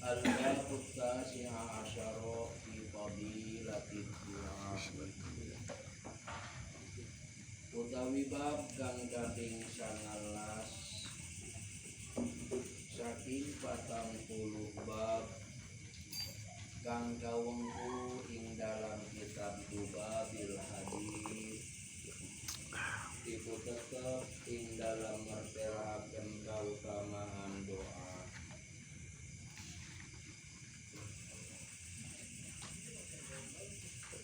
Al-Babu Tasi'a Asyara Fi Fadilatid Du'a. Utawi bab kang kaping 19 saking 40 bab kang kawengku ing dalam kitab Dubabil Hadis iku tetep ing dalam mertelaken kautamaan doa.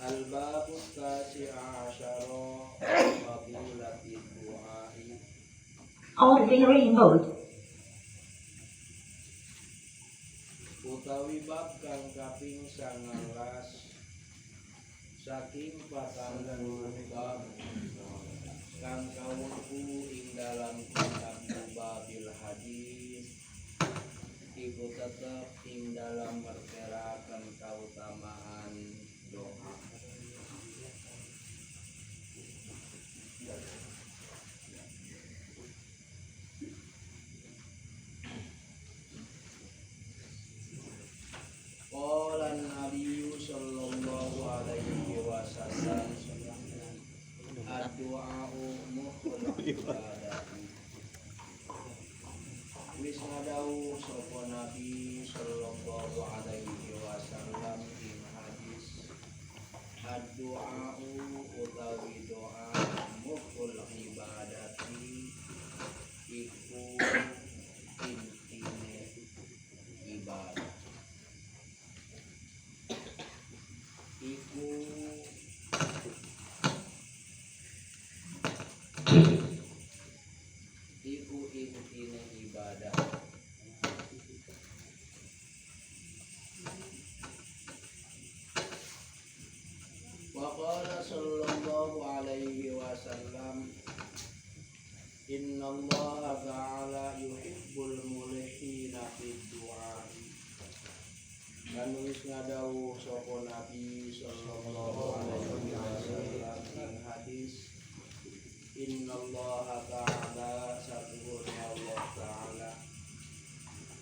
Al-Babu Tasi'a Asyara Fadilatid Du'a. Ordinary mode. Utawi bab kang kaping 19 saking 40 bab kang kawengku ing dalam kitab Dubabil Hadis iku tetep ing dalam mertelaken kautamaan doa. Qala an-nabiyyu sallallahu alaihi wasallam ad-du'a'u mukhul ibadati. Wis ngadawu sapa Nabi sallallahu alaihi wasallam ing hadis ad-du'a'u utawi doa mukhul ibadati iku intine ibadah. Iku intine ibadah. Wa qala sallallahu alaihi wasallam innallaha ta'ala yuhibbul mulihina fid du'a. Dan wis ngadawu sapa Nabi sallallahu alaihi wasallam ing hadis innallaha ta'ala satuhune Allah ta'ala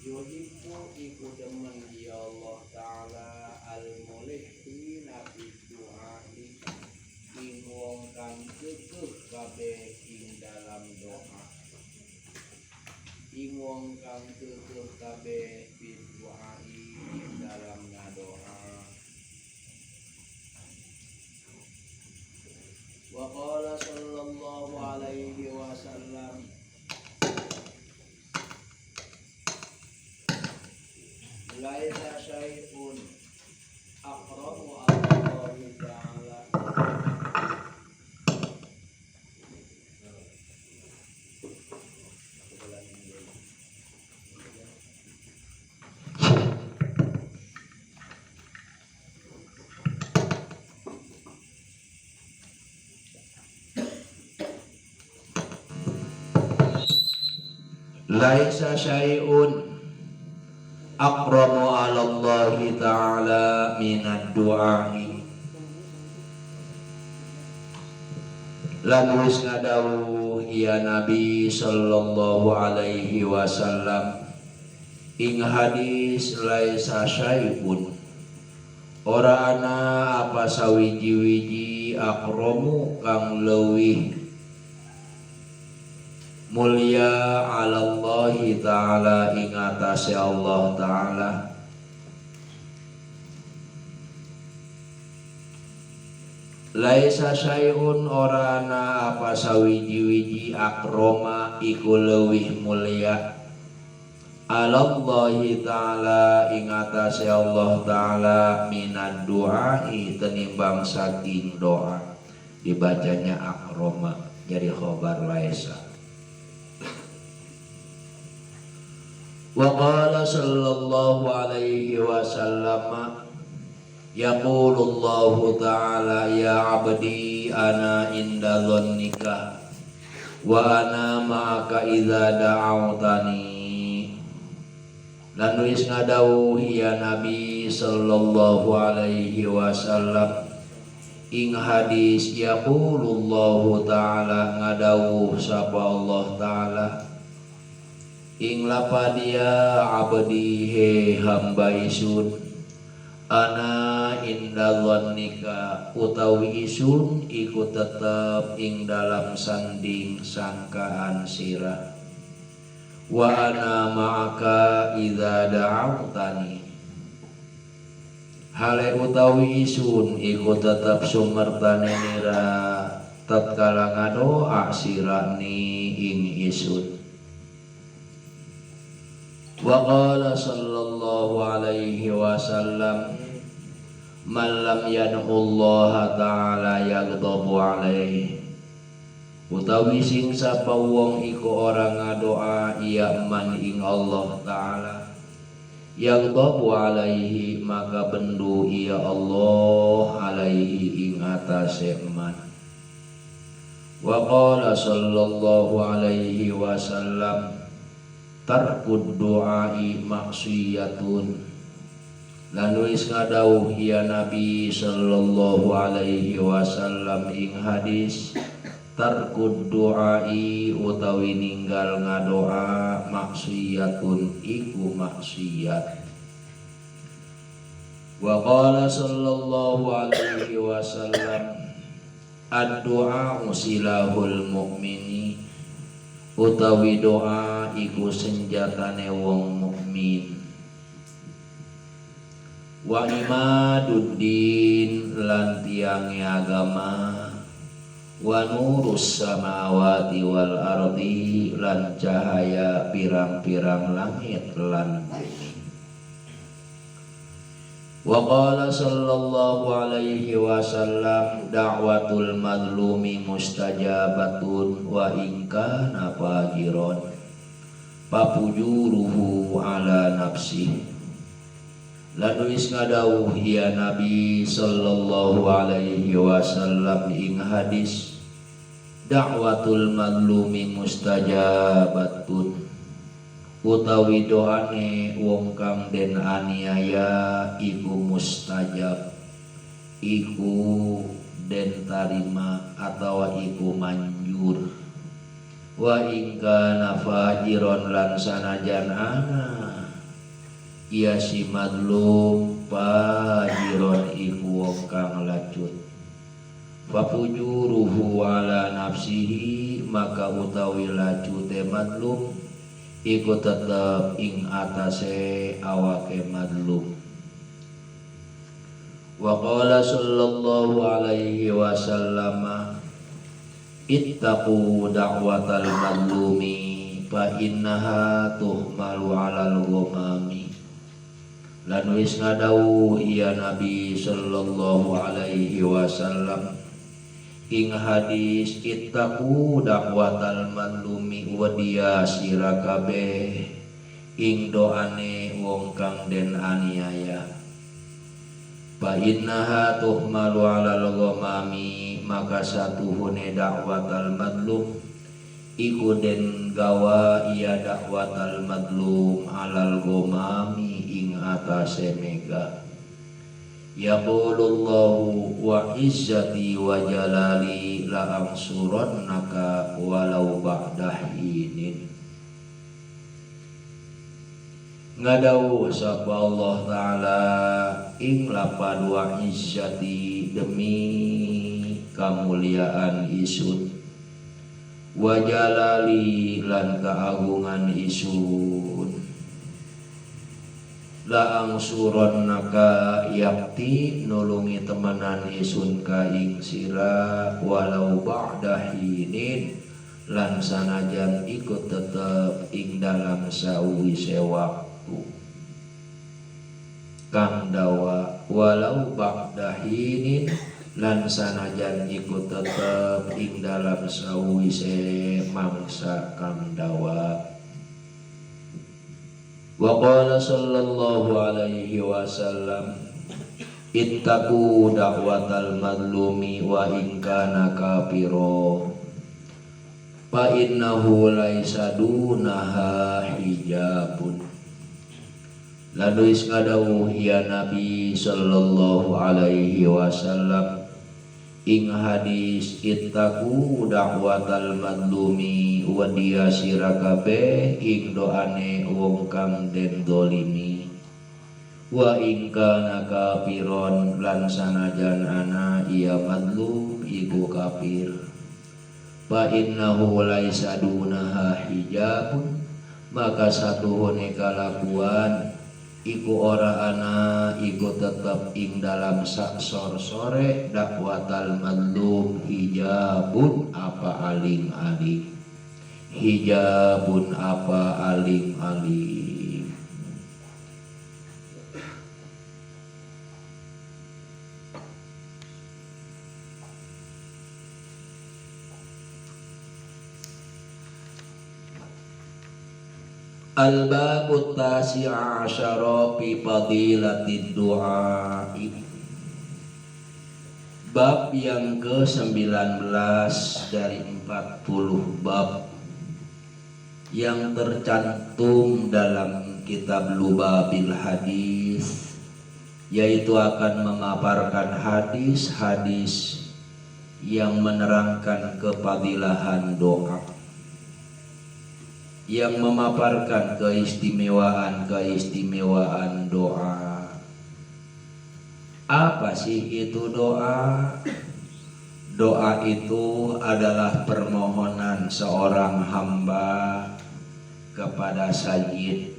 yuhibbu iku demen ya Allah ta'ala al-mulihina fid du'a ing wong kang kekeh kabeh ing dalam doa. Ing wong kang kekeh kabeh fid du'a ing dalam ngadoa. Wa qala sallallahu alaihi wasallam laisa syai'un aqrabu Allahi ta'ala laisa syai'un aqrabu 'ala Allahi ta'ala minad du'a'i. Lan wis ngadawuh ya Nabi sallallahu alaihi wasallam ing hadis laisa syai'un ora ana apa sawiji-wiji aqrabu kang leuwih mulia 'alallahi ta'ala ing atase Allah ta'ala laisa syai'un ora ana apa sawiji-wiji akroma iku leuwih mulia 'alallahi ta'ala ing atase Allah ta'ala minad du'ai tenimbang saking doa. Dibacanya akroma jadi khobar laisa. Wa qala sallallahu alaihi wasallam yaqulullahu ta'ala ya abdi ana inda dhannika wa ana ma'aka idza da'awtani. Lan wis ngadawuh ya Nabi sallallahu alaihi wasallam ing hadis yaqulullahu ta'ala ngadawuh sapa Allah ta'ala ing lapadia abdi he hamba isun ana inda dhannika utawi isun iku tetep ing dalam sanding sangkaan sirah wa ana ma'aka idza da'awtani hale utawi isun iku tetep sumertane nira tatkala ngadoa sirani ing isun. Wa qala sallallahu alaihi wasallam man lam yad'ullaha ta'ala yaghdabu alaihi utawi sing sapa wong iku ora ngadoa iya man ing Allah ta'ala yaghdabu alaihi maka bendu iya Allah alaihi ing atase man. Wa qala sallallahu alaihi wasallam tarkud du'ai maksiyatun lan wis ngadawuh ya Nabi sallallahu alaihi wasallam ing hadis tarkud du'ai utawi ninggal ngadoa maksiyatun iku maksiat. Wa qala sallallahu alaihi wasallam ad-du'a silahul mu'mini utawi doa iku senjatane wong mukmin. Wa imaduddin lan tiange agama wa nurus samawati wal ardi lan cahaya pirang-pirang langit lan bumi. Wa qala sallallahu alaihi wasallam da'watul madlumi mustajabatun wa in kana fajiron papujuruhu ala nafsi. Lalu wis ngadawuh ya Nabi sallallahu alaihi wasallam ing hadis da'watul madlumi mustajabatun utawi doane wong kang den aniaya iku mustajab iku den tarima atau iku manjur. Wa ingka fajiron lan sanajan ana iya si madlum fajiron iku wong kang lacut fapujuruhu ala nafsihi maka utawi lacute madlum iku tetep ing atase awake madlum. Wa qala sallallahu alaihi wasallam ittaqu da'watal madlumi fa innaha tuhmalu 'alal ghamami. Lan wis ngadawuh ya Nabi sallallahu alaihi wasallam ing hadis ittaqu da'watal madlumi wadiya sira kabeh ing doane wong kang den aniaya fa innaha tuhmalu 'alal ghamami maka satuhune da'watal madlum iku den gawa iya da'watal madlum 'alal ghamami ing atase mega. Yaqulullahu wa izzati wa jalali la ansurannaka walau ba'da hinin. Ngadawuh sapa Allah Ta'ala ing lapad wa izzati demi kamuliaan isun wa jalali lan keagungan isun la angsurannaka yakti nulungi temenan isun ka ing sira walau ba'da hinin lan sanajan ikut tetep ing dalam sawise waktu kang dawa walau ba'da hinin lan sanajan ikut tetep ing dalam sawise mangsa kang dawa. Wa qala sallallahu alaihi wasallam ittaqu da'watal madlumi wa in kana kafiro fa innahu laisa dunaha hijabun. Lalu isngadawuh ya Nabi sallallahu alaihi wasallam ing hadis ittaqu da'watal madlumi wa dia sira kabeh ing doane wong kang den dolimi wa ing kana kafiron lan sanajan ana ia madlum iku kafir fa innahu laisa dunaha hijabun maka satuhune kalakuan iku ora ana iku tetep ing dalam saksor sore dakwatal madlum hijabun apa aling-aling hijabun apa aling-aling. Al-babu tasi'a asyara fi fadilatid du'a. Bab yang ke-19 dari 40 bab yang tercantum dalam kitab Lubabil Hadis, yaitu akan memaparkan hadis-hadis yang menerangkan kefadilahan doa, yang memaparkan keistimewaan doa. Apa sih itu doa? Doa itu adalah permohonan seorang hamba kepada Sayyid,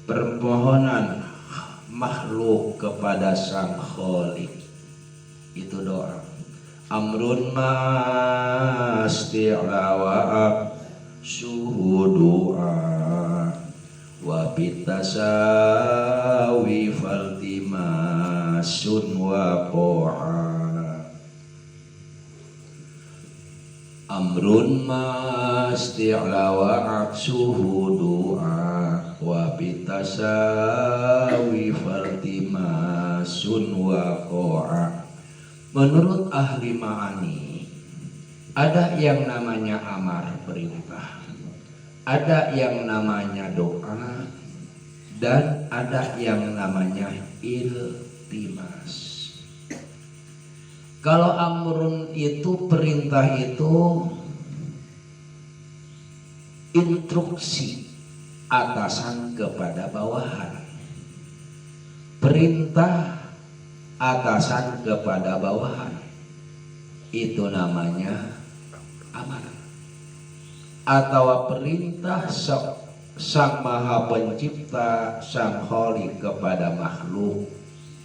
permohonan makhluk kepada Sang Khalik. Itu doa. Amrun masti'lawa'ab suhu doa wa bitasawi faltimasun wa qo'a. Amrun masti'la wa aksuhu doa wa bitasawi faltimasun wa qo'a. Menurut ahli ma'ani, ada yang namanya amar perintah, ada yang namanya doa, dan ada yang namanya iltimas. Kalau amrun itu perintah, itu instruksi atasan kepada bawahan. Perintah atasan kepada bawahan, itu namanya amar. Atau perintah Sang Maha Pencipta, Sang Khalik kepada makhluk.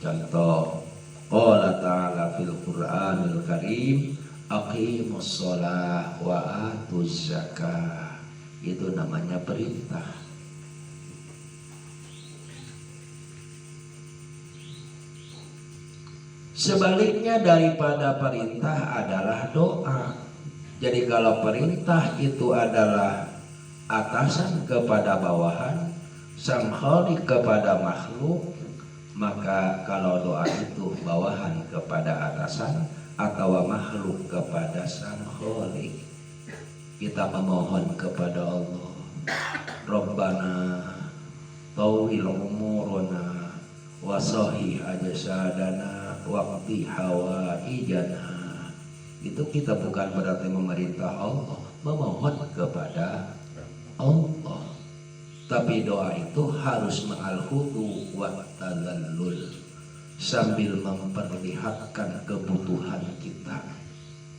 Contoh, Qala ta'ala fil Qur'anil Karim, aqimus shalah wa atuz zakah. Itu namanya perintah. Sebaliknya daripada perintah adalah doa. Jadi kalau perintah itu adalah atasan kepada bawahan, Sang Khalik kepada makhluk, maka kalau doa itu bawahan kepada atasan atau makhluk kepada Sang Khalik, kita memohon kepada Allah, Rabbana tawil umuruna wa sahih ajsadana waqti hawaijana. Itu kita bukan berarti memerintah Allah, memohon kepada Allah. Tapi doa itu harus ma'al khudu wa tadallul, sambil memperlihatkan kebutuhan kita.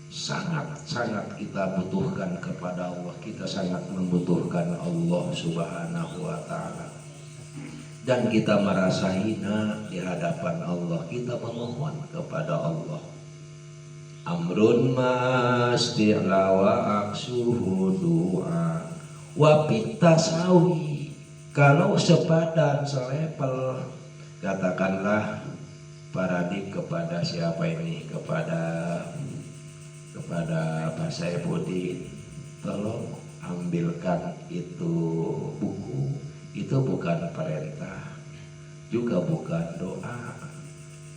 Sangat-sangat kita butuhkan kepada Allah. Kita sangat membutuhkan Allah Subhanahu wa ta'ala. Dan kita merasa hina di hadapan Allah. Kita memohon kepada Allah. Amrun masti'la wa aksuhu du'a wa bitasawi. Kalau sepadan selepel, katakanlah paradik kepada siapa ini, kepada Pak Saifuddin, tolong ambilkan itu buku. Itu bukan perintah, juga bukan doa,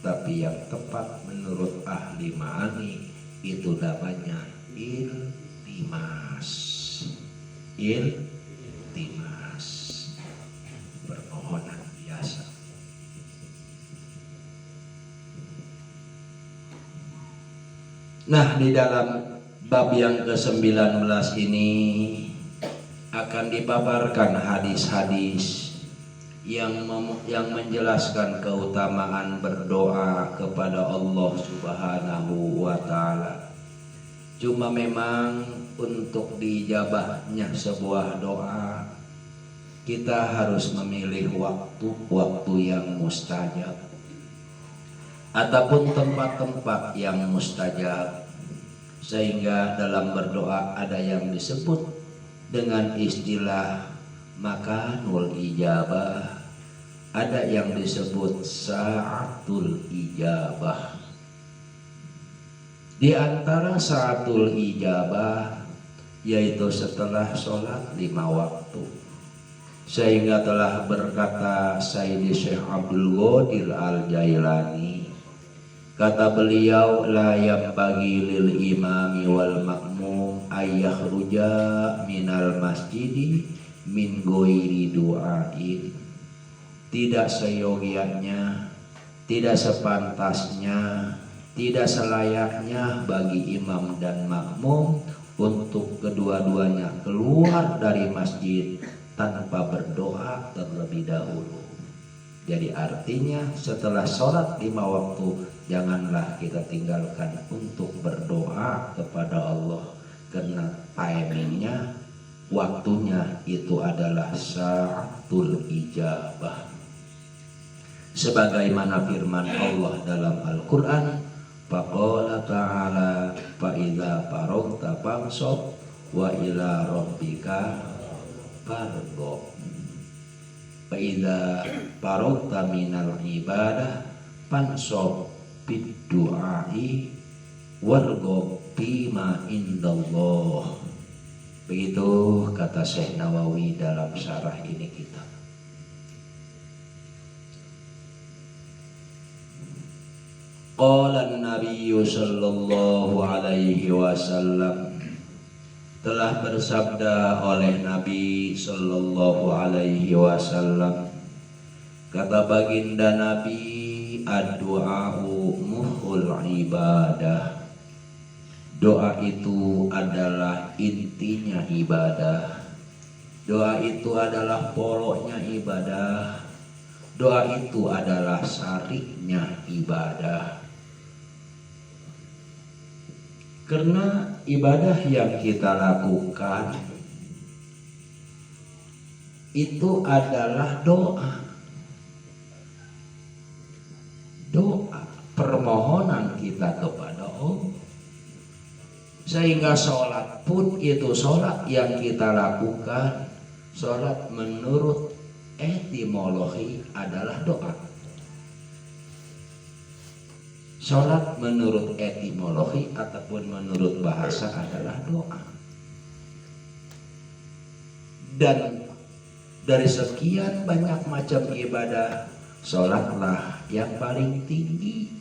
tapi yang tepat menurut ahli ma'ani itu namanya iltimas. Iltimas, permohonan biasa. Nah, di dalam Bab yang ke-19 ini akan dipaparkan hadis-hadis yang menjelaskan keutamaan berdoa kepada Allah Subhanahu wa Ta'ala. Cuma memang untuk diijabahnya sebuah doa, kita harus memilih waktu yang mustajab ataupun tempat-tempat yang mustajab, sehingga dalam berdoa ada yang disebut dengan istilah makanul ijabah, ada yang disebut sa'atul ijabah. Di antara sa'atul ijabah yaitu setelah sholat 5 waktu, sehingga telah berkata Sayyidi Syekh Abdul Qadir Al-Jailani, kata beliau, la yanbaghi lil imami wal makmum ayakhruja minal masjidi min ghairi du'ain. Tidak seyogianya, tidak sepantasnya, tidak selayaknya bagi imam dan makmum untuk kedua-duanya keluar dari masjid tanpa berdoa terlebih dahulu. Jadi artinya setelah sholat 5 waktu, janganlah kita tinggalkan untuk berdoa kepada Allah, karena timingnya, waktunya itu adalah sa'atul ijabah. Sebagaimana firman Allah dalam Al-Quran, faqala ta'ala fa'idha faragta fansab wa ila rabbika farghab. Fa'idha faragta minal ibadah fansab bid du'ai warghab bima indallah. Begitu kata Syekh Nawawi dalam syarah ini kitab. Qala an-nabiy sallallahu alaihi wasallam, telah bersabda oleh Nabi sallallahu alaihi wasallam, kata baginda Nabi, ad-du'a'u muhul ibadah. Doa itu adalah intinya ibadah. Doa itu adalah pokoknya ibadah. Doa itu adalah sariknya ibadah. Karena ibadah yang kita lakukan itu adalah doa. Doa, permohonan kita kepada Allah. Sehingga sholat pun itu sholat yang kita lakukan, sholat menurut etimologi adalah doa. Sholat menurut etimologi ataupun menurut bahasa adalah doa. Dan dari sekian banyak macam ibadah, sholatlah yang paling tinggi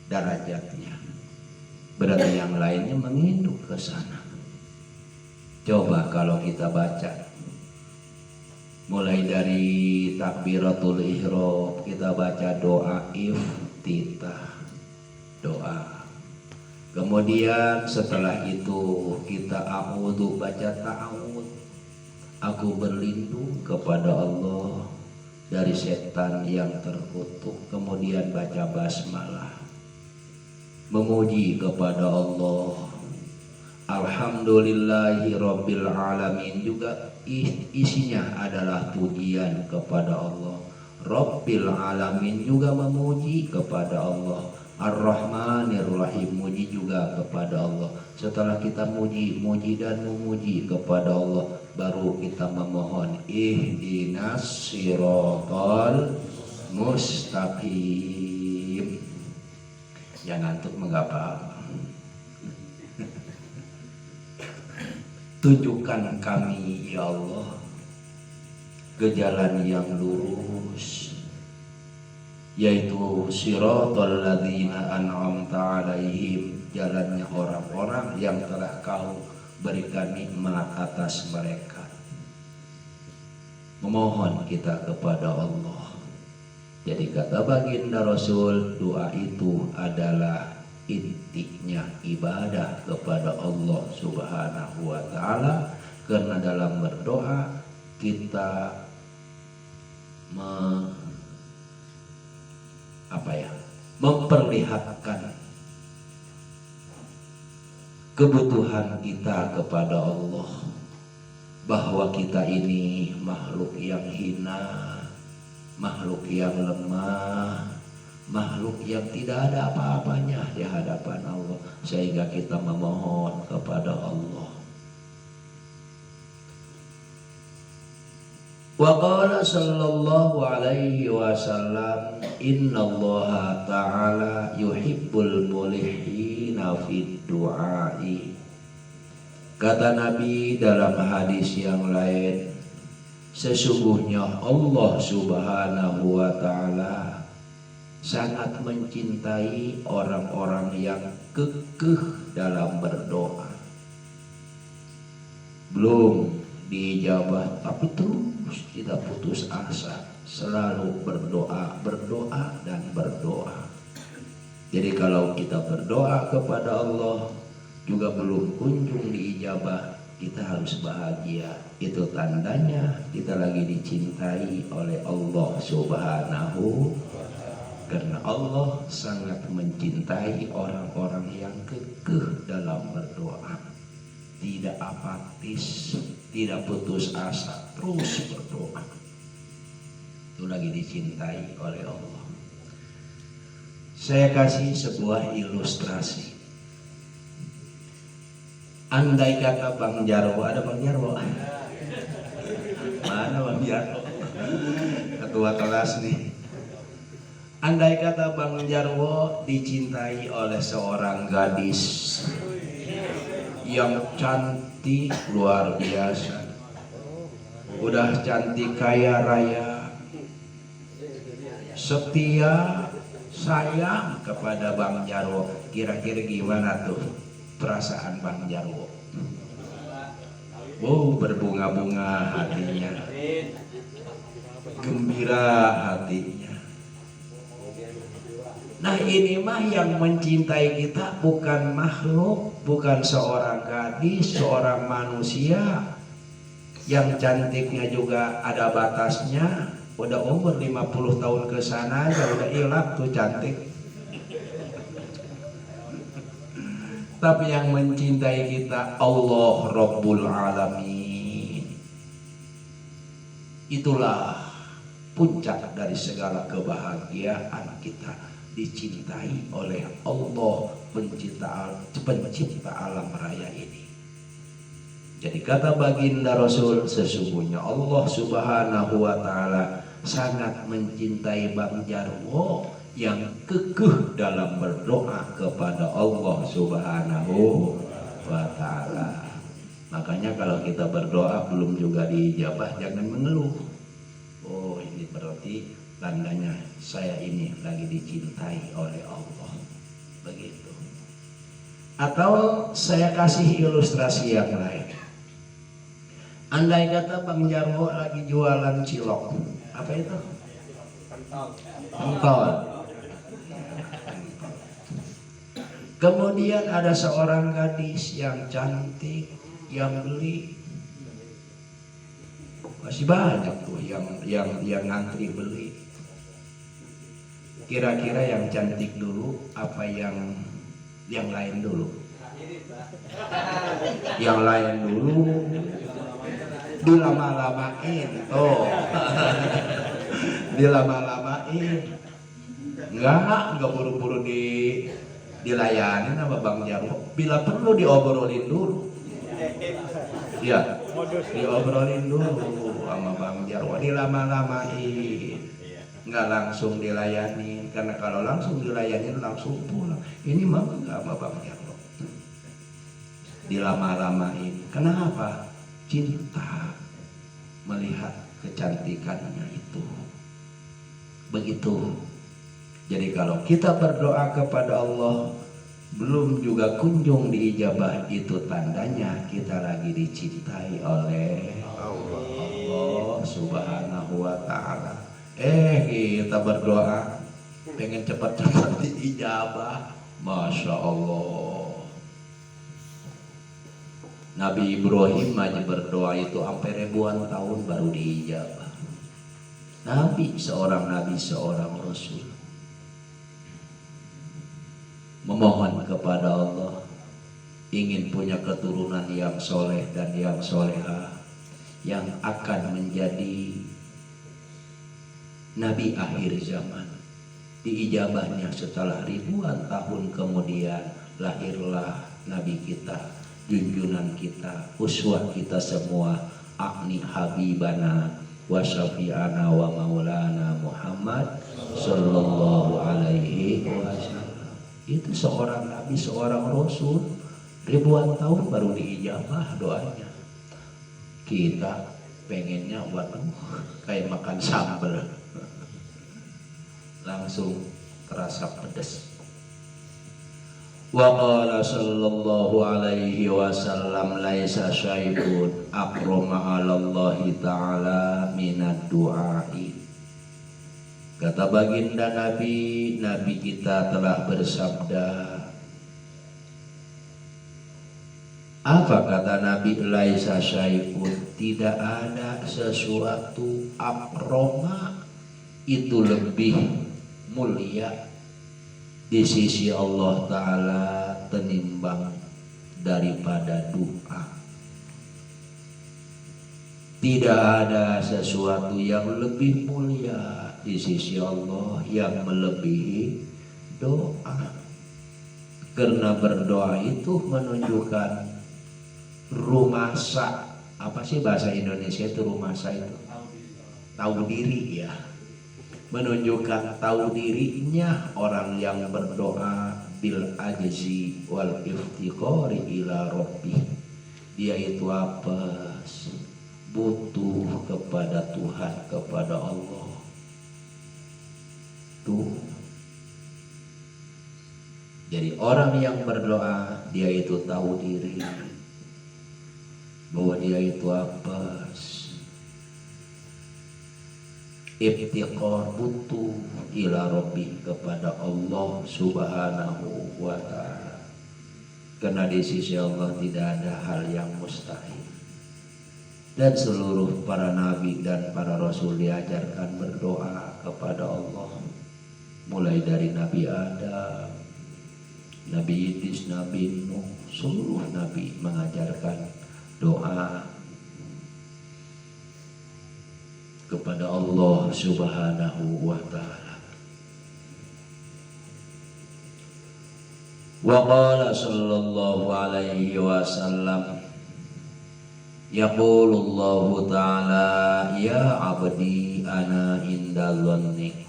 derajatnya. Berarti yang lainnya menginduk ke sana. Coba kalau kita baca, mulai dari takbiratul ihram, kita baca doa iftitah, doa. Kemudian setelah itu kita a'udzu, baca ta'awud, aku berlindung kepada Allah dari setan yang terkutuk. Kemudian baca basmalah, memuji kepada Allah. Alhamdulillahi rabbil alamin juga isinya adalah pujian kepada Allah. Rabbil alamin juga memuji kepada Allah. Ar-Rahmanir Rahim, muji juga kepada Allah. Setelah kita muji dan memuji kepada Allah, baru kita memohon ihdinas siratal mustaqim. Jangan ngantuk mengapa. Tunjukkan kami ya Allah ke jalan yang lurus, yaitu siratal ladzina an'amta alaihim, jalannya orang-orang yang telah Kau berikan nikmat atas mereka. Memohon kita kepada Allah. Jadi kata baginda Rasul, doa itu adalah intinya ibadah kepada Allah Subhanahu wa taala, karena dalam berdoa kita memperlihatkan kebutuhan kita kepada Allah, bahwa kita ini makhluk yang hina, makhluk yang lemah, makhluk yang tidak ada apa-apanya di hadapan Allah, sehingga kita memohon kepada Allah. Wa qala sallallahu alaihi wasallam, innallaha ta'ala yuhibbul mulihina fid du'ai. Kata Nabi dalam hadis yang lain, sesungguhnya Allah Subhanahu wa ta'ala sangat mencintai orang-orang yang kekeh dalam berdoa. Belum diijabah tapi terus tidak putus asa, selalu berdoa, berdoa dan berdoa. Jadi kalau kita berdoa kepada Allah juga belum kunjung diijabah, kita harus bahagia. Itu tandanya kita lagi dicintai oleh Allah Subhanahu, karena Allah sangat mencintai orang-orang yang kekeh dalam berdoa, tidak apatis, tidak putus asa, terus berdoa. Itu lagi dicintai oleh Allah. Saya kasih sebuah ilustrasi. Andai kata Bang Jarwo, ada Bang Jarwo? Mana Bang Jarwo? Ketua kelas nih. Andai kata Bang Jarwo dicintai oleh seorang gadis yang cantik luar biasa, udah cantik kaya raya, setia, sayang kepada Bang Jarwo, kira-kira gimana tuh perasaan Bang Jarwo? Oh, berbunga-bunga hatinya, gembira hatinya. Nah, ini mah yang mencintai kita bukan makhluk, bukan seorang gadis, seorang manusia yang cantiknya juga ada batasnya. Udah umur 50 tahun ke sana aja udah hilang tuh cantik. Tapi yang mencintai kita Allah Rabbul Alamin. Itulah puncak dari segala kebahagiaan kita, dicintai oleh Allah pencipta alam raya ini. Jadi kata baginda Rasul, sesungguhnya Allah Subhanahu wa ta'ala sangat mencintai Bang Jarwo yang kekeh dalam berdoa kepada Allah Subhanahu wa ta'ala. Makanya kalau kita berdoa belum juga diijabah, jangan mengeluh. Oh, ini berarti tandanya saya ini lagi dicintai oleh Allah. Begitu. Atau saya kasih ilustrasi yang lain. Andai kata Bang Jarwo lagi jualan cilok. Apa itu? Pentol. Kemudian ada seorang gadis yang cantik yang beli. Masih banyak tuh yang ngantri beli. Kira-kira yang cantik dulu apa yang lain dulu? Yang lain dulu. Dilama-lamain. Oh. Dilama-lamain. Enggak buru-buru dilayani sama Bang Jarwo. Bila perlu diobrolin dulu. Ya, diobrolin dulu sama Bang Jarwo, dilama-lamain. Enggak langsung dilayani, karena kalau langsung dilayani langsung pulang. Ini mah enggak sama Bang Jarwo. Dilama-lamain. Kenapa? Cinta melihat kecantikannya itu. Begitu. Jadi kalau kita berdoa kepada Allah belum juga kunjung diijabah, itu tandanya kita lagi dicintai oleh Allah Subhanahu wa ta'ala. Kita berdoa pengen cepat-cepat diijabah, Masya Allah. Nabi Ibrahim aja berdoa itu sampai ribuan tahun baru diijabah. Nabi, seorang rasul memohon kepada Allah, ingin punya keturunan yang soleh dan yang soleha, yang akan menjadi nabi akhir zaman. Diijabahnya setelah ribuan tahun kemudian lahirlah nabi kita, junjungan kita, uswah kita semua, akni habibana wa syafi'ana wa maulana Muhammad sallallahu alaihi wasallam. Itu seorang nabi, seorang rasul, ribuan tahun baru diijabah doanya. Kita pengennya waduh kayak makan sambal, langsung terasa pedas. Wa qala sallallahu alaihi wasallam laisa syai'un akrama 'ala Allah taala minad du'ai. Kata baginda Nabi kita telah bersabda. Apa kata Nabi? Laisa syai'un, tidak ada sesuatu akrama, itu lebih mulia di sisi Allah Ta'ala tenimbang daripada doa. Tidak ada sesuatu yang lebih mulia di sisi Allah yang melebihi doa. Karena berdoa itu menunjukkan rumasa. Apa sih bahasa Indonesia itu rumasa itu? Tahu diri ya. Menunjukkan tahu dirinya orang yang berdoa bil ajzi wal iftiqari ila rabbih. Dia itu apa? Butuh kepada Tuhan, kepada Allah. Tuh. Jadi orang yang berdoa dia itu tahu diri bahwa dia itu apa? Iftiqar, butuh ila rabbi, kepada Allah subhanahu wa ta'ala. Karena di sisi Allah tidak ada hal yang mustahil. Dan seluruh para nabi dan para rasul diajarkan berdoa kepada Allah. Mulai dari Nabi Adam, Nabi Idris, Nabi Nuh, seluruh nabi mengajarkan doa kepada Allah subhanahu wa ta'ala. Wa qala sallallahu alaihi wasallam, yaqulullahu ta'ala ya abdi ana inda dhannik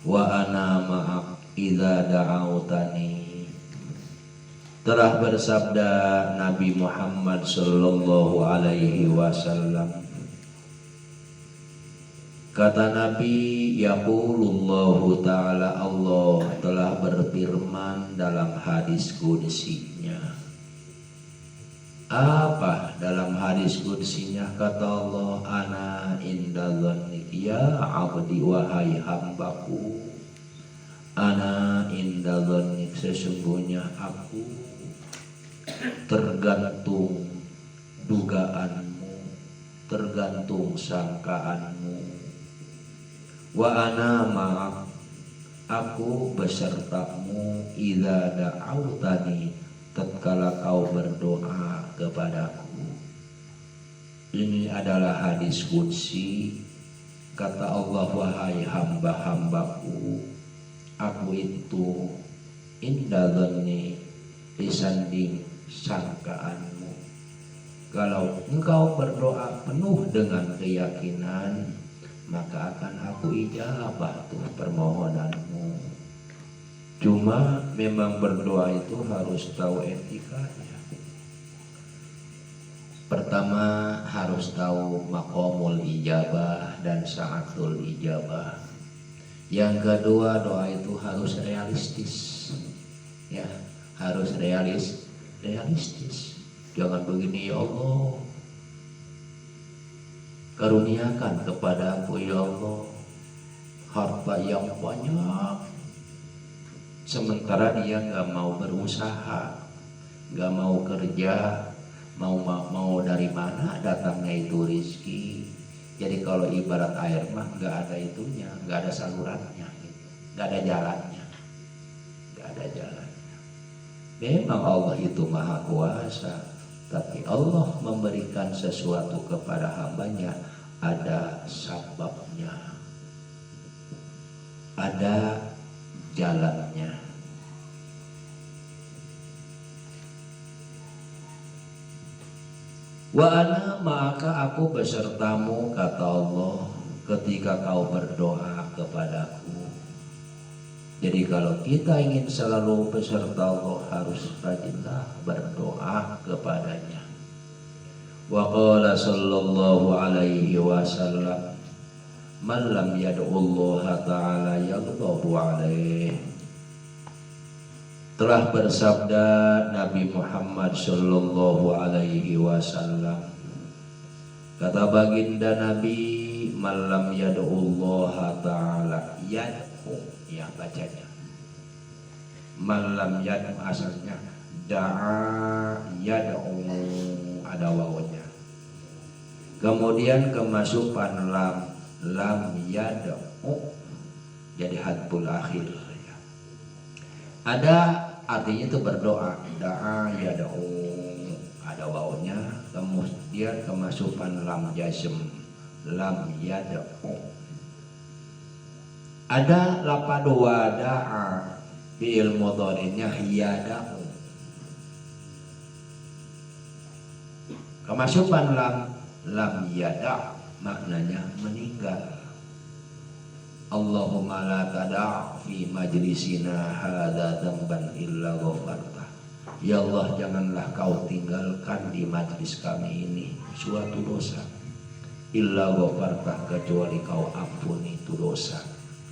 wa ana ma'ak idza da'autani. Telah bersabda Nabi Muhammad sallallahu alaihi wasallam, kata Nabi, yaqulullahu ta'ala, Allah telah berfirman dalam hadis qudsinya. Apa dalam hadis qudsinya? Kata Allah, ana inda dhannik ya abdi, wahai hambaku, ana inda dhannik, sesungguhnya aku tergantung dugaanmu, tergantung sangkaanmu. Wa ana ma'ak, aku besertamu, idza da'autani, tatkala kau berdoa kepadaku. Ini adalah hadis qudsi. Kata Allah, wahai hamba-hambaku, aku itu inda dhanni, disanding sangkaanmu. Kalau engkau berdoa penuh dengan keyakinan, maka akan aku ijabah tuh permohonanmu. Cuma memang berdoa itu harus tahu etikanya. Pertama harus tahu maqamul ijabah dan sa'atul ijabah. Yang kedua, doa itu harus realistis. Ya, harus realistis. Jangan begini, ya Allah, karuniakan kepada aku ya Allah harta yang banyak, sementara dia nggak mau berusaha, nggak mau kerja, mau dari mana datangnya itu rezeki. Jadi kalau ibarat air mah nggak ada itunya, nggak ada salurannya, gitu. Nggak ada jalannya, nggak ada jalannya. Memang Allah itu maha kuasa, tapi Allah memberikan sesuatu kepada hambanya ada sababnya, ada jalannya. Wa ana maka aku besertamu, kata Allah, ketika kau berdoa kepadaku. Jadi kalau kita ingin selalu beserta Allah, harus rajinlah berdoa kepadanya. Wa qala sallallahu alaihi wasallam, man lam yad'ullaha ta'ala yaghdabu alaihi. Telah bersabda Nabi Muhammad sallallahu alaihi wasallam, kata baginda Nabi, man lam yad'ullaha ta'ala yad'u, ya bacanya man lam yad'u, asalnya da'a yad'u, ada wawunya, kemudian kemasukan lam yad'u jadi hadful akhir ya. Ada artinya itu berdoa, da'a yad'u, ada wawunya, kemudian kemasukan lam jazm, lam yad'u. Ada lafadz wada'a, fi'il mudhari'nya yada'u, kemasukan lam yada' maknanya meninggal. Allahumma la tada' fi majlisina hadza dzamban illa ghafarta. Ya Allah, janganlah kau tinggalkan di majlis kami ini suatu dosa illa ghafarta, kecuali kau ampuni itu dosa.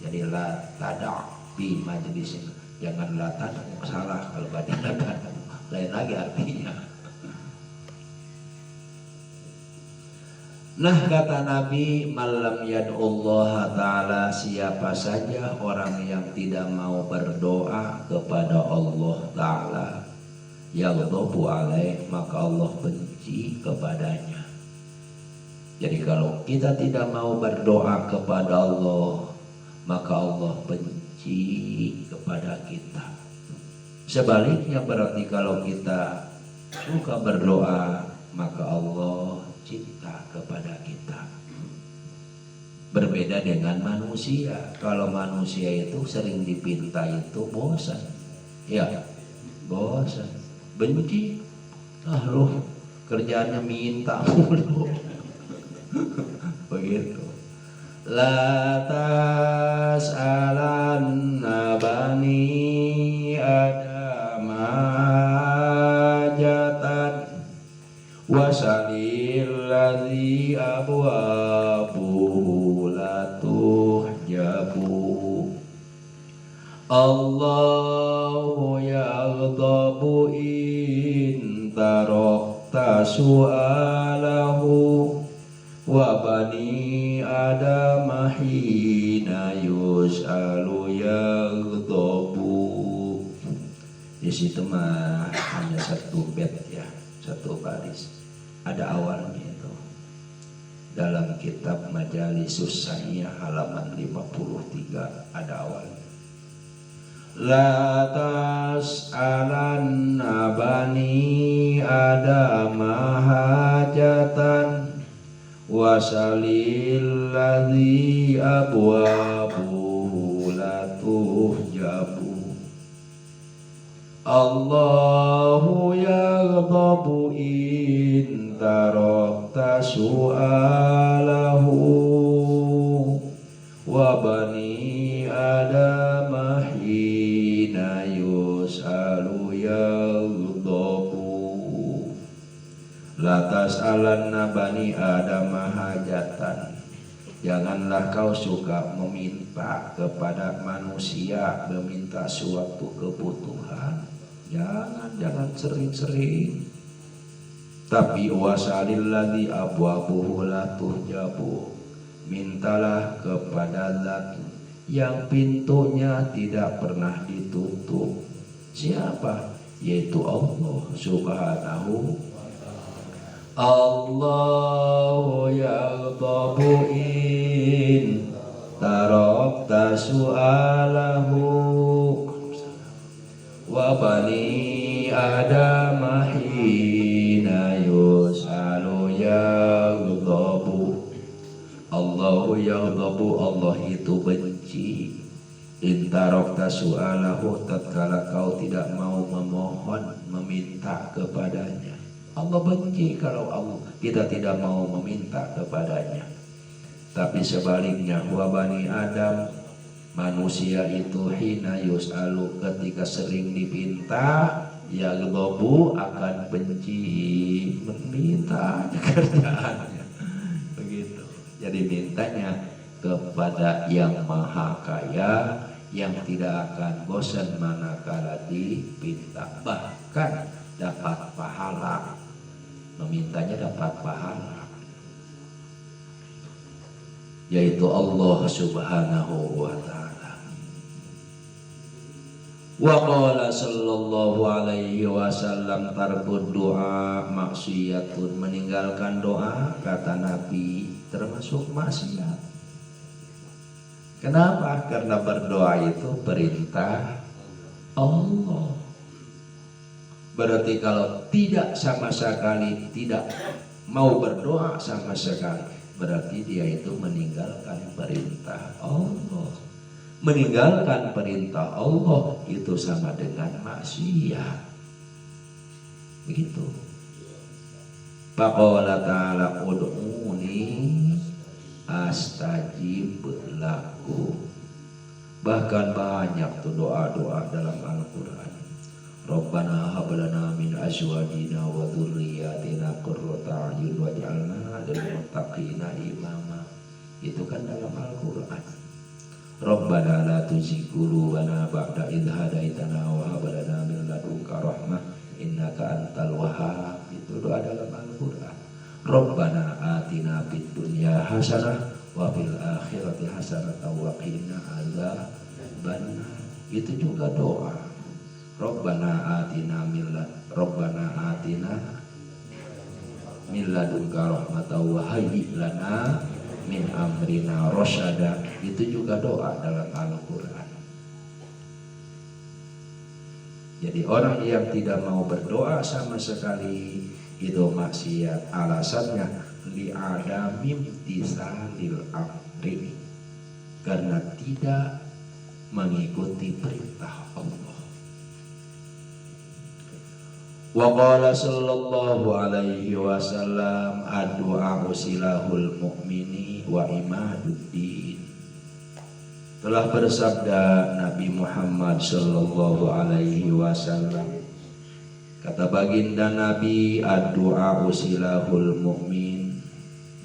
Jadi la tada' fi majlisina, janganlah tada', salah kalau baca tada', lain lagi artinya. Nah, kata Nabi, malam yad'ullah ta'ala, siapa saja orang yang tidak mau berdoa kepada Allah ta'ala, yaghdabu alaih, maka Allah benci kepadanya. Jadi kalau kita tidak mau berdoa kepada Allah, maka Allah benci kepada kita. Sebaliknya berarti kalau kita suka berdoa, maka Allah cinta kepada kita. Berbeda dengan manusia. Kalau manusia itu sering dipinta itu bosan, ya bosan, benci. Ah lu kerjaannya minta mulu. Begitu. La tas'alanna bani Adam hajatan wasalil ladzi abwabuhu la tuhjabu. Allahu yaghdabu in tarakta su'alahu wa bani Adam hina yus'alu yaghdabu. Di situ mah hanya satu bait ya, satu baris. Ada awalnya itu dalam kitab Majalisus Sahihah halaman 53, ada awalnya. La tas'alanna bani Adam hajatan wasalil ladzi abwabuhu la tuhjabu. Allahu yaghdabu in tarakta su'alahu wa bani Adam hina yus'alu yaghdabu. La tas'alanna bani Adam hajatan, janganlah kau suka meminta kepada manusia, meminta suatu kebutuhan. Jangan sering-sering. Tapi wasalil ladzi abwabuhu la tuhjabu, mintalah kepada zat yang pintunya tidak pernah ditutup. Siapa? Yaitu Allah Subhanahu. Allahu yaghdabu in tarakta su'alahu wa bani adama hina yus'alu yaghdabu. Allahu yaghdabu, Allah itu benci. Intarokta su'alahu, tatkala kau tidak mau memohon, meminta kepadanya. Allah benci kalau kita tidak mau meminta kepadanya. Tapi sebaliknya, wa bani Adam, manusia itu hina yus'alu, ketika sering dipinta, ya yaghdabu, akan benci, meminta kerjaannya. Begitu. Jadi mintanya kepada yang maha kaya, yang tidak akan bosan manakala dipinta, bahkan dapat pahala. Memintanya dapat pahala, yaitu Allah Subhanahu wa ta'ala. Wa qala sallallahu alaihi wasallam, tarkud doa maksiyatun, meninggalkan doa kata Nabi termasuk maksiat. Kenapa? Karena berdoa itu perintah Allah. Berarti kalau tidak sama sekali, tidak mau berdoa sama sekali, berarti dia itu meninggalkan perintah Allah. Meninggalkan perintah Allah itu sama dengan maksiat. Begitu. Faqala ta'ala ud'uni astajib lakum. Bahkan banyak tuh doa-doa dalam Al-Quran. Rabbana hablana min azwajina wa dzurriyyatina qurrata a'yun waj'alna lil muttaqina imama. Itu kan dalam Al-Quran. Rabbana la tuzigh qulubana ba'da idh hadaitana wa hab lana min ladunka rahmah innaka antal wahhab. Itu doa dalam Al-Quran. Rabbana atina fid dunya hasanah wa fil akhirati hasanah wa qina adzabannar. Itu juga doa. Rabbana atina min ladunka rahmatan wa hayyi lana min amrina rasyada. Itu juga doa dalam Al-Quran. Jadi orang yang tidak mau berdoa sama sekali itu maksiat. Alasannya li'adamim tisalil amri, karena tidak mengikuti perintah Allah. Wa qala sallallahu alaihi wasallam, ad-du'a silahul mu'mini wa imaduddin. Telah bersabda Nabi Muhammad sallallahu alaihi wasallam, kata baginda Nabi, ad-du'a silahul mu'min,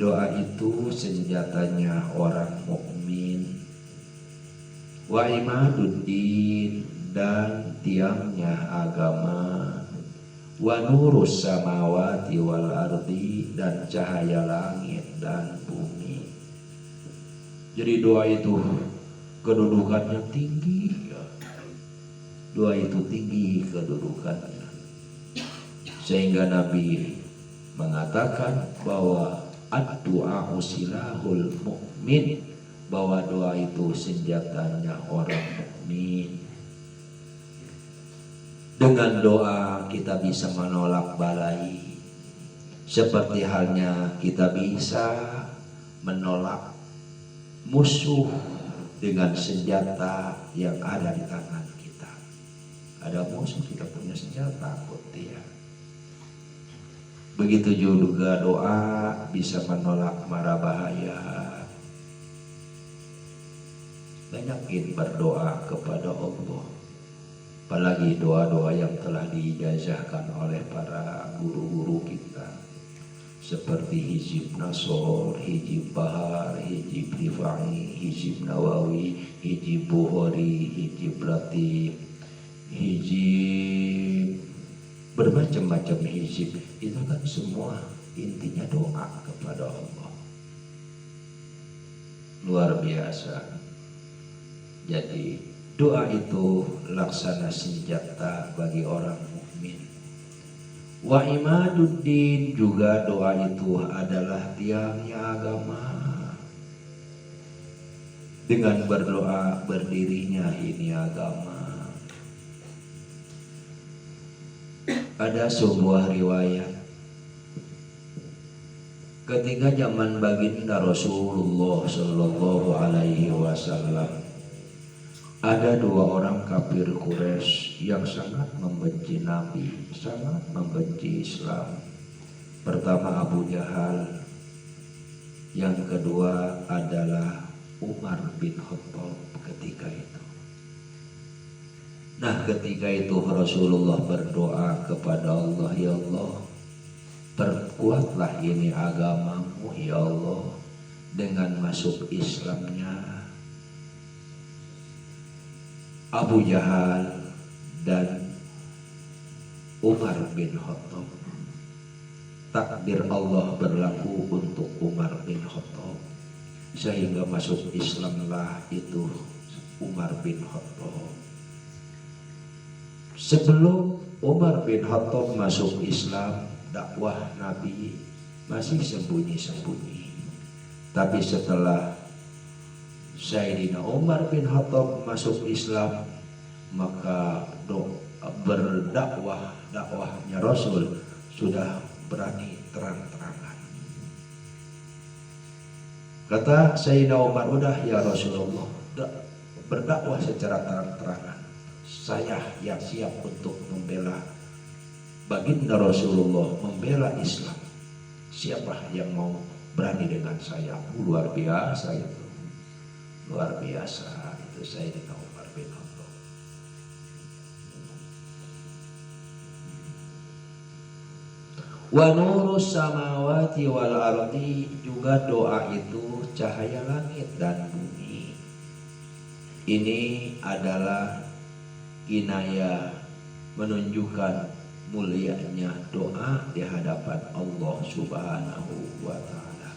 doa itu senjatanya orang mukmin. Wa imaduddin, dan tiangnya agama. Wa nurus samawati wal ardi, dan cahaya langit dan bumi. Jadi doa itu kedudukannya tinggi. Doa itu tinggi kedudukannya, sehingga Nabi mengatakan bahwa ad-du'a silahul mu'min, bahwa doa itu senjatanya orang mukmin. Dengan doa kita bisa menolak balai, seperti halnya kita bisa menolak musuh dengan senjata yang ada di tangan kita. Ada musuh, kita punya senjata, ya. Begitu juga doa bisa menolak mara bahaya. Banyakin berdoa kepada Allah, apalagi doa-doa yang telah diijazahkan oleh para guru-guru kita, seperti hizib Nasor, hizib Bahar, hizib Rifai, hizib Nawawi, hizib Bukhari, hizib Latif, hizib, bermacam-macam hizib. Itu kan semua intinya doa kepada Allah. Luar biasa. Jadi doa itu laksana senjata bagi orang mukmin. Wa imaduddin, juga doa itu adalah tiangnya agama. Dengan berdoa berdirinya ini agama. Ada sebuah riwayat ketika zaman baginda Rasulullah Shallallahu Alaihi Wasallam, ada dua orang kafir Quraisy yang sangat membenci Nabi, sangat membenci Islam. Pertama Abu Jahal, yang kedua adalah Umar bin Khattab ketika itu. Nah, ketika itu Rasulullah berdoa kepada Allah, ya Allah, perkuatlah ini agamamu ya Allah dengan masuk Islamnya Abu Jahal dan Umar bin Khattab. Takdir Allah berlaku untuk Umar bin Khattab, sehingga masuk Islamlah itu Umar bin Khattab. Sebelum Umar bin Khattab masuk Islam, dakwah Nabi masih sembunyi-sembunyi. Tapi setelah Sayyidina Umar bin Khattab masuk Islam, maka dakwahnya Rasul sudah berani terang-terangan. Kata Sayyidina Umar, udah ya Rasulullah, berdakwah secara terang-terangan. Saya yang siap untuk membela baginda Rasulullah, membela Islam. Siapa yang mau berani dengan saya? Luar biasa itu. Luar biasa itu Sayyidina Umar bin Khattab. Wa nurus samawati wal ardi, juga doa itu cahaya langit dan bumi. Ini adalah inayah menunjukkan mulianya doa di hadapan Allah Subhanahu wa ta'ala.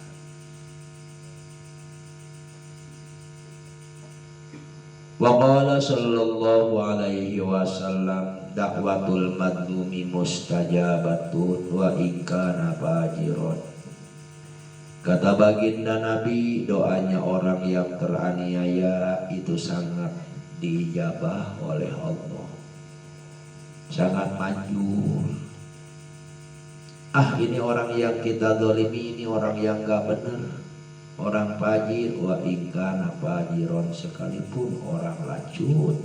Wa qala sallallahu alaihi wasallam, da'watul madlumi mustajabatun wa in kana fajiron. Kata baginda Nabi, doanya orang yang teraniaya itu sangat diijabah oleh Allah, sangat manjur. Ini orang yang kita zalimi, ini orang yang gak benar, orang fajir, wa ingkana fajiron, sekalipun orang lacut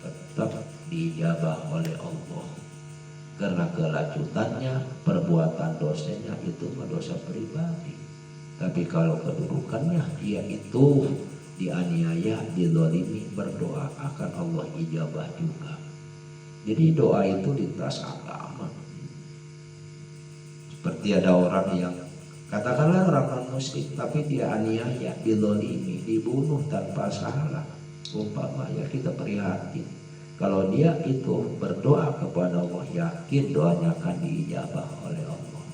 tetap diijabah oleh Allah, karena kelacutannya, perbuatan dosanya itu dosa pribadi. Tapi kalau kedudukannya dia itu dianiaya, dizalimi, berdoa akan Allah ijabah juga. Jadi doa itu lintas agama. Seperti ada orang yang katakanlah orang non muslim, tapi dia aniaya, dizalimi, dibunuh tanpa salah. Umpama ya kita prihatin. Kalau dia itu berdoa kepada Allah, yakin doanya akan diijabah oleh Allah.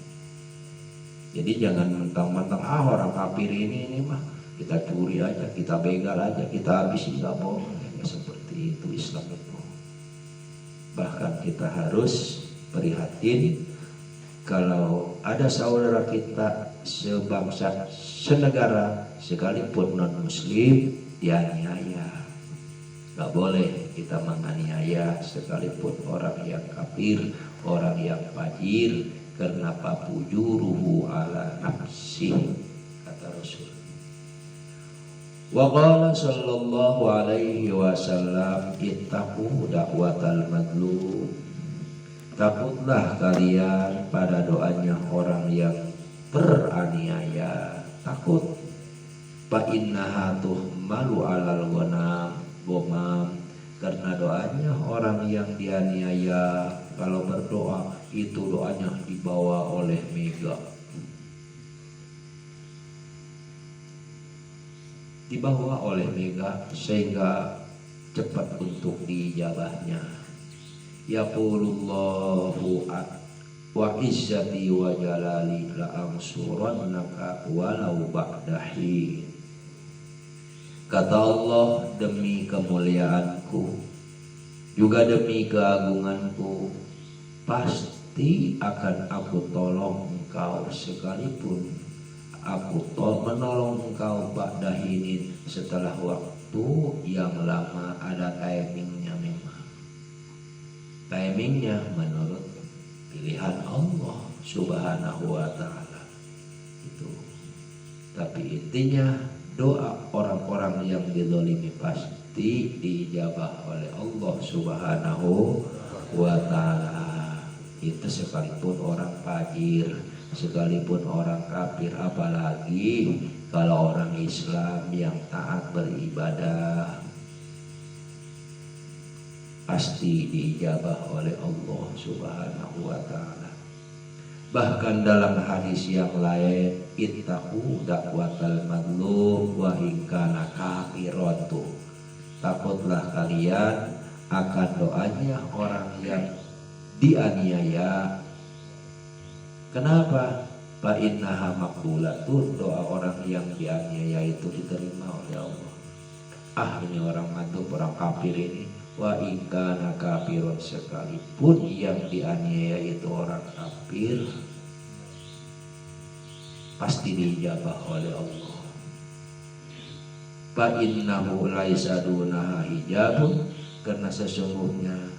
Jadi jangan mentang-mentang orang kafir ini mah kita curi aja, kita begal aja, kita habisi, nggak boleh. Ya, seperti itu Islam itu. Bahkan kita harus prihatin kalau ada saudara kita sebangsa, senegara, sekalipun non muslim dianiaya. Gak boleh kita menganiaya sekalipun orang yang kafir, orang yang fajir, karena papujuruhu ala nafsi, kata Rasul. Wa qala sallallahu alaihi wasallam, ittaqu da'watal madlum. Takutlah kalian pada doanya orang yang teraniaya. Takut. Fa innaha tuhmalu alal ghamam, karena doanya orang yang dianiaya, kalau berdoa itu doanya dibawa oleh mega, dibawa oleh mega, sehingga cepat untuk diijabahnya. Yaqulullahu wa izzati wa jalali la ansurannaka walau ba'dahi. Kata Allah, demi kemuliaanku, juga demi keagunganku, pasti akan aku tolong engkau sekalipun aku menolong engkau ba'da hinin, setelah waktu yang lama. Ada timingnya memang. Timingnya menurut pilihan Allah Subhanahu wa ta'ala itu. Tapi intinya doa orang-orang yang dizalimi pasti diijabah oleh Allah Subhanahu wa ta'ala. Itu sekalipun orang fajir, sekalipun orang kafir, apalagi kalau orang Islam yang taat beribadah, pasti diijabah oleh Allah Subhanahu wa ta'ala. Bahkan dalam hadis yang lain, ittaqu da'watal madlum wa in kana kafiratu. Takutlah kalian akan doanya orang yang dianiaya. Kenapa? Fa innaha maqbulatun, doa orang yang dianiaya itu diterima oleh Allah. Ini orang madlum, orang kafir ini, wa in kana kafirun, sekalipun yang dianiaya itu orang kafir, pasti diijabah oleh Allah. Fa innahu laisa dunaha hijabun, karena sesungguhnya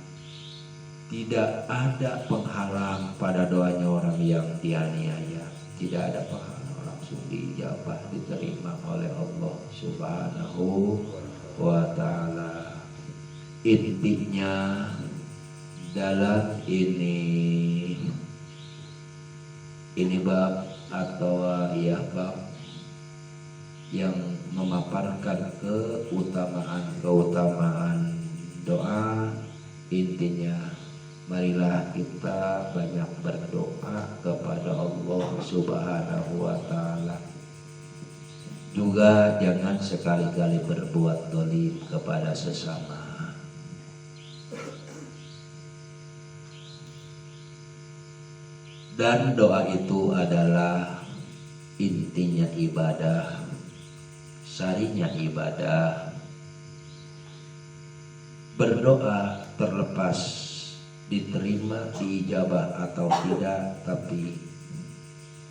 tidak ada penghalang pada doanya orang yang dianiaya. Tidak ada penghalang, langsung diijabah, diterima oleh Allah Subhanahu wa ta'ala. Intinya dalam ini bab atau bab yang memaparkan keutamaan doa. Intinya, marilah kita banyak berdoa kepada Allah Subhanahu wa ta'ala. Juga jangan sekali-kali berbuat dolim kepada sesama. Dan doa itu adalah intinya ibadah, sarinya ibadah. Berdoa terlepas diterima, diijabah atau tidak, tapi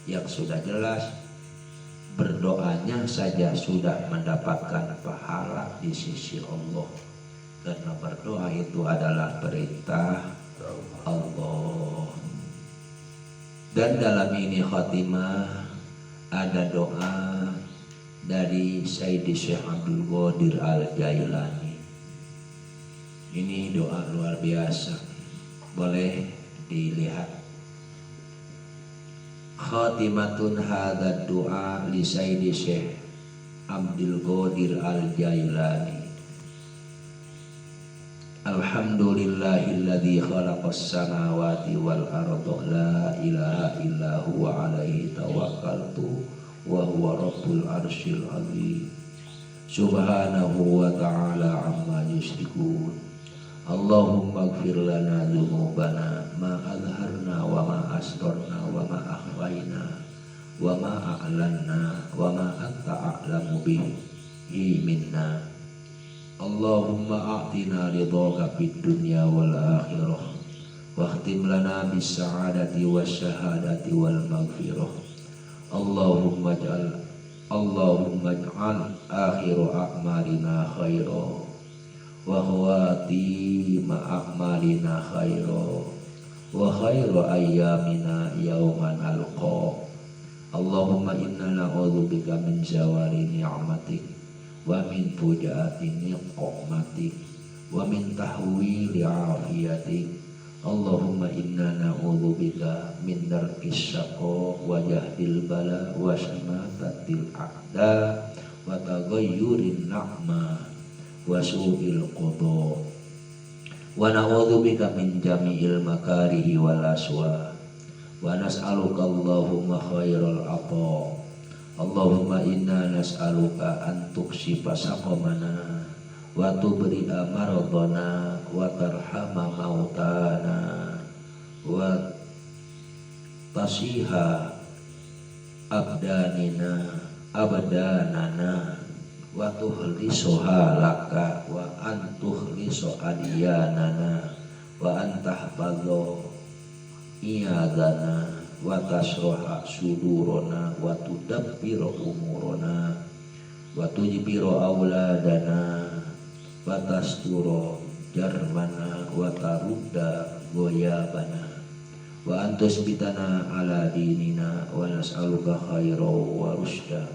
yang sudah jelas berdoanya saja sudah mendapatkan pahala di sisi Allah, karena berdoa itu adalah perintah Allah. Dan dalam ini khatimah ada doa dari Sayyidi Syekh Abdul Qadir Al-Jailani. Ini doa luar biasa, boleh dilihat. Khatimatun hadzal doa li Sayyidi Syekh Abdul Qadir Al-Jailani. Alhamdulillahilladzi khalaqas samawati wal arda la ilaha illa huwa alaihi tawakkaltu wa huwa rabbul arsyil azim. Subhanahu wa ta'ala amma yusyrikun. Allahumma ighfir lana dzunubana ma azharna wa ma asrarna wa ma akhfayna wa ma a'lanna wa ma anta a'lamu bihi minna. Allahumma a'tina ridhaka fid dunya wal akhirah wa khtim lana bis sa'adati was syahadati wal maghfirah. Allahumma ij'al akhiru a'malina khaira wa khawatima a'malina khaira wa khairu ayyamina yawman alqa. Allahumma inna na'udzubika min zawali ni'matik wa min fujaati niqmatik wa min tahwili afiyatik. Allahumma inna na'udzubika min darkis syaqa wa jahdil bala wa syamatatil a'da wa taghayyurin na'ma wa su'il qada wa na'udzubika min jami'il makarihi wal aswa wa nas'aluka Allahumma khairal ata. Allahumma inna nas'aluka an tukshifa saqamana wa tubri'a maradana wa tarhama mautana wa tasiha abdanana wa tukhlisoha laka wa antukhliso adiyanana wa antahfadho iyadana wa tasroha sudurona wa tudabbiro umurona wa tujbiro auladana wa tasturo jarmana wa tarudda goyabana wa antusbitana ala dinina wa nas'aluka khairaw wa rusda.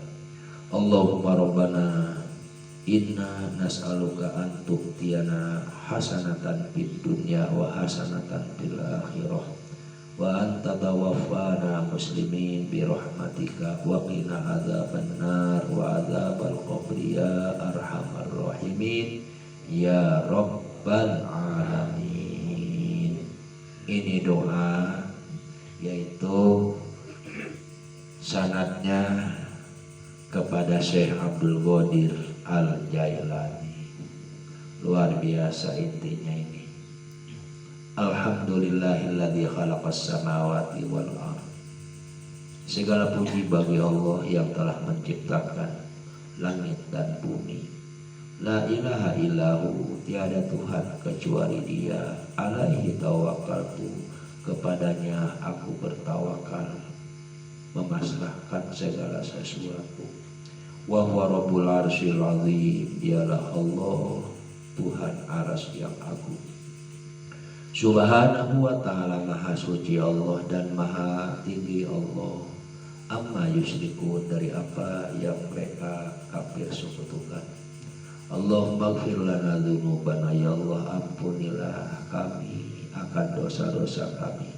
Allahumma rabbana inna nas'aluka an tu'tiyana hasanatan fid dunya wa hasanatan fil akhirah wa anta tawaffana muslimin bi rahmatika wa qina adzaban nar wa adzabal qabri ya arhamar rahimin ya rabbal alamin. Ini doa yaitu sanadnya kepada Syekh Abdul Qadir Al-Jailani. Luar biasa intinya ini. Alhamdulillahilladzi khalaqas samawati wal ardh. Segala puji bagi Allah yang telah menciptakan langit dan bumi. La ilaha illahu, tiada Tuhan kecuali Dia. Alaihi tawakkaltu, kepadanya aku bertawakal, memasrahkan segala sesuatu. Wa huwa rabbul arsyil azim, dialah Allah Tuhan aras yang agung. Subhanahu wa ta'ala, maha suci Allah dan maha tinggi Allah. Amma yusyrikun, dari apa yang mereka kafir sekutukan. Allahumma gfir lana dzunubana, ya Allah ampunilah kami akan dosa-dosa kami.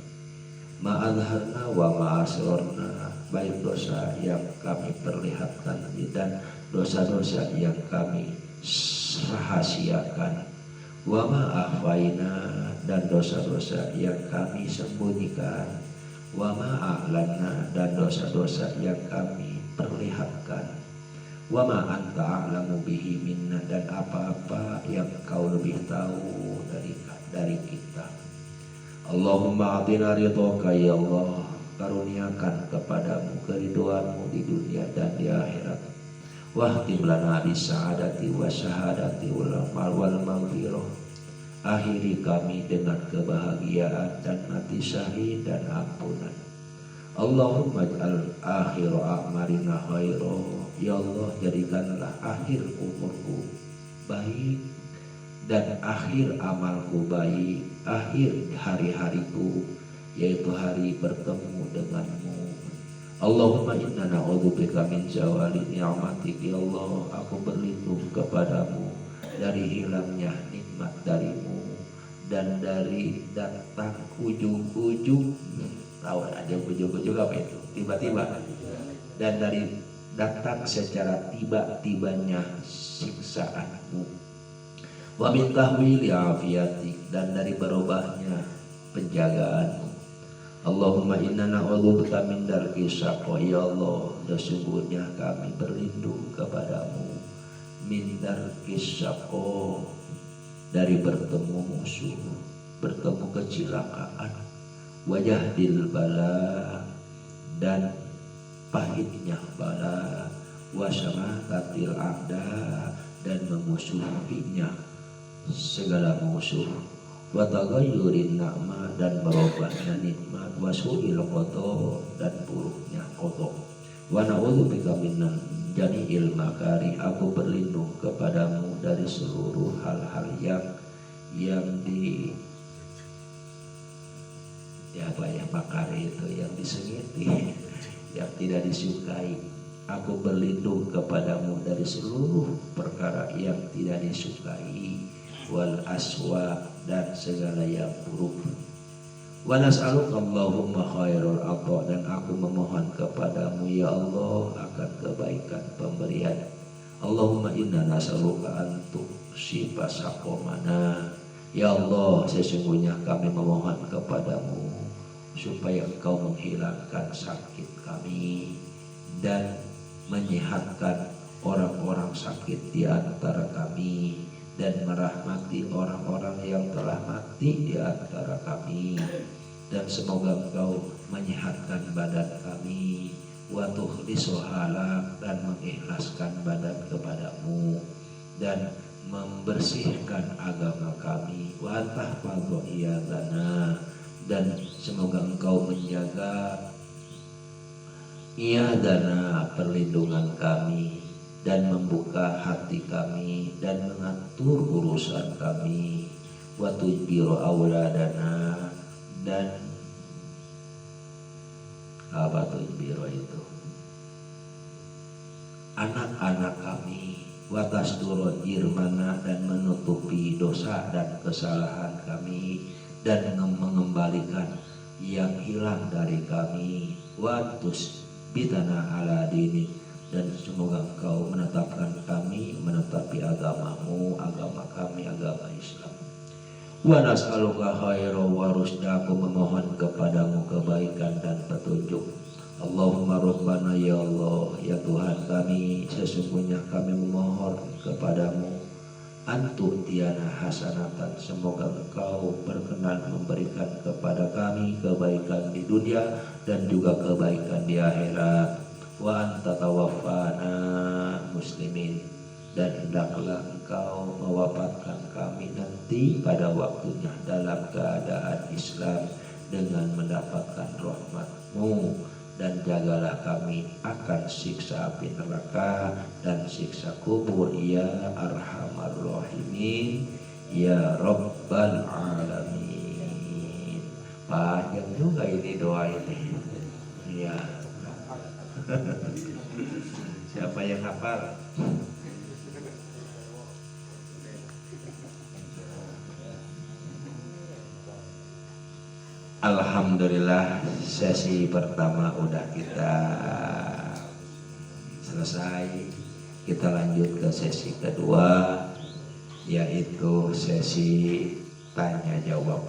Ma'adharna wa ma'asrorna, baik dosa yang kami perlihatkan dan dosa-dosa yang kami rahasiakan. Wa ma'akhfaina, dan dosa-dosa yang kami sembunyikan. Wa ma'a'lanna, dan dosa-dosa yang kami perlihatkan. Wa ma'anta a'lamu bihi minna, dan apa-apa yang kau lebih tahu dari kita. Allahumma atina ridhoka, ya Allah, karuniakan kepadamu keriduanmu di dunia dan di akhirat. Wahtim lana bis sa'adati wa syahadati wal maghfirah. Akhiri kami dengan kebahagiaan dan mati syahid dan ampunan. Allahumma ij'al akhiru a'marina khaira, ya Allah jadikanlah akhir umurku baik dan akhir amalku baik, akhir hari-hariku yaitu hari bertemu denganmu. Allahumma inna na'udzubika min zawali ni'matik, ya Allah aku berlindung kepadamu dari hilangnya nikmat darimu dan dari datang ujung-ujung, tahu aja ujung-ujung apa itu, tiba-tiba, dan dari datang secara tiba-tibanya siksaanmu. Wa min tahwili afiatik, dan dari berubahnya penjagaanmu. Allahumma inna na'udzubika min darki syaqqa, ya Allah sesungguhnya kami berlindung kepadamu min darki syaqqa, dari bertemu musuh, bertemu kecelakaan, wajahdil bala, dan pahitnya bala, wasyamatatil a'da, dan memusuhinya segala musuh, wataghayyurin na'ma, dan berubahnya nikmat, wasu'il qada, dan buruknya qada. Wa na'udzubika minan jami'il makari, aku berlindung kepadamu dari seluruh hal-hal yang di makari itu, yang disengiti, yang tidak disukai. Aku berlindung kepadamu dari seluruh perkara yang tidak disukai, wal aswa, dan segala yang buruk. Wa nas'aluka Allahumma khairul ata, dan aku memohon kepadamu ya Allah akan kebaikan pemberian. Allahumma inna nas'aluka an tuksifa saqomana, ya Allah sesungguhnya kami memohon kepadamu supaya Engkau menghilangkan sakit kami dan menyehatkan orang-orang sakit di antara kami, dan merahmati orang-orang yang telah mati di antara kami, dan semoga Engkau menyehatkan badan kami, wa tukhlisu halak, dan mengikhlaskan badan kepadamu, dan membersihkan agama kami, wa tahfadhu iyadana, dan semoga engkau menjaga iyadana, perlindungan kami, dan membuka hati kami, dan mengatur urusan kami, wa tujbiru auladana, dan apa tujbiru itu, anak-anak kami, watas turun irmana, dan menutupi dosa dan kesalahan kami, dan mengembalikan yang hilang dari kami, watus bitana ala dini, dan semoga engkau menetapkan kami menetapi agamamu, agama kami, agama Islam. Wa nas'aluka khairan wa rusda, aku memohon kepadamu kebaikan dan petunjuk. Allahumma Rabbana, ya Allah, ya Tuhan kami, sesungguhnya kami memohon kepadamu, antu tiana hasanatan, semoga engkau berkenan memberikan kepada kami kebaikan di dunia dan juga kebaikan di akhirat. Wa anta tawaffana muslimin, dan hendaklah engkau mewafatkan kami nanti pada waktunya dalam keadaan Islam dengan mendapatkan rahmat-Mu, dan jagalah kami akan siksa api neraka dan siksa kubur, ya arhamar rahimin, ya rabbal alamin. Panjang juga ini doa ini ya. Siapa yang hafal? Alhamdulillah, sesi pertama udah kita selesai. Kita lanjut ke sesi kedua, yaitu sesi tanya jawab.